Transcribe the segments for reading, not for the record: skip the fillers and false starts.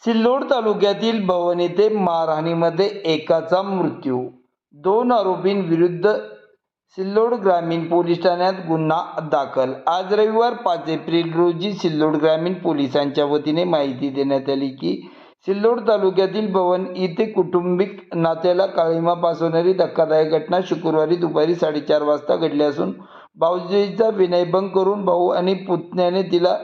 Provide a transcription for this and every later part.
सिल्लोड तालुक्यातील भवन येथे मारहाणीमध्ये एकाचा मृत्यू। 2 आरोपींविरुद्ध सिल्लोड ग्रामीण पोलीस ठाण्यात गुन्हा दाखल। आज रविवार 5 एप्रिल रोजी सिल्लोड ग्रामीण पोलिसांच्या वतीने माहिती देण्यात आली की सिल्लोड तालुक्यातील भवन येथे कौटुंबिक नात्याला काळिमा फासणारी धक्कादायक घटना शुक्रवारी दुपारी 4:30 वाजता घडली असून भाऊजाईचा विनयभंग करून भाऊ आणि पुतण्याने तिला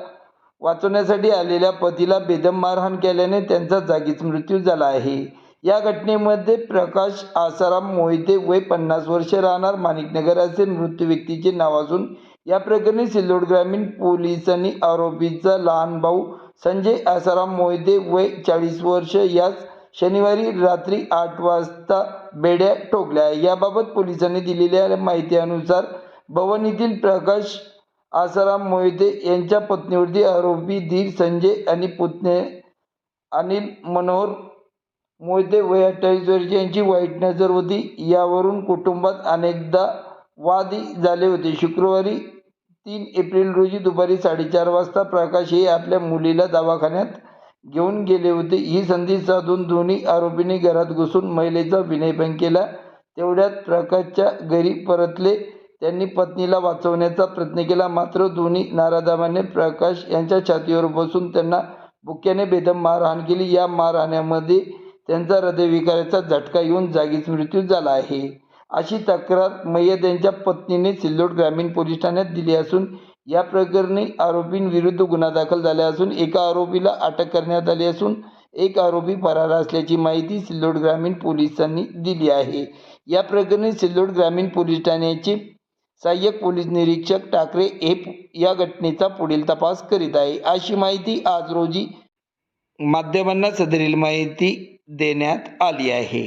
वाचवण्यासाठी आलेल्या पतीला बेदम मारहाण केल्याने त्यांचा जागीच मृत्यू झाला आहे। या घटनेमध्ये प्रकाश आसाराम मोहिते वय 50 वर्षे राहणार माणिकनगर असे मृत व्यक्तीचे नाव असून या प्रकरणी सिल्लोड ग्रामीण पोलिसांनी आरोपीचा लहान भाऊ संजय आसाराम मोहिते वय 40 वर्ष यास शनिवारी रात्री 8 वाजता बेड्या ठोकल्या। याबाबत पोलिसांनी दिलेल्या माहितीनुसार भवन येथील प्रकाश आसाराम मोहिते यांच्या पत्नीवरती आरोपी धीर संजय आणि पुतणे अनिल मनोहर मोहिते वय 28 वर्ष यांची वाईट नजर होती। यावरून कुटुंबात अनेकदा वादही झाले होते। शुक्रवारी 3 एप्रिल रोजी दुपारी 4:30 वाजता प्रकाश हे आपल्या मुलीला दवाखान्यात घेऊन गेले होते। ही संधी साधून दोन्ही आरोपींनी घरात घुसून महिलेचा विनयभंग केला। तेवढ्यात प्रकाशच्या घरी परतले। त्यांनी पत्नीला वाचवण्याचा प्रयत्न केला, मात्र दोन्ही नराधमांनी प्रकाश यांच्या छातीवर बसून त्यांना बुक्क्याने बेदम मारहाण केली। या मारहाणीमध्ये त्यांचा हृदयविकाराचा झटका येऊन जागीच मृत्यू झाला आहे, अशी तक्रार मय्यत यांच्या पत्नीने सिल्लोड ग्रामीण पोलीस ठाण्यात दिली असून या प्रकरणी आरोपींविरुद्ध गुन्हा दाखल झाला असून एका आरोपीला अटक करण्यात आली असून एक आरोपी फरार असल्याची माहिती सिल्लोड ग्रामीण पोलिसांनी दिली आहे। या प्रकरणी सिल्लोड ग्रामीण पोलीस ठाण्याचे सहाय्यक पोलीस निरीक्षक ठाकरे हे या घटनेचा पुढील तपास करीत आहे, अशी माहिती आज रोजी माध्यमांना सदरील माहिती देण्यात आली आहे।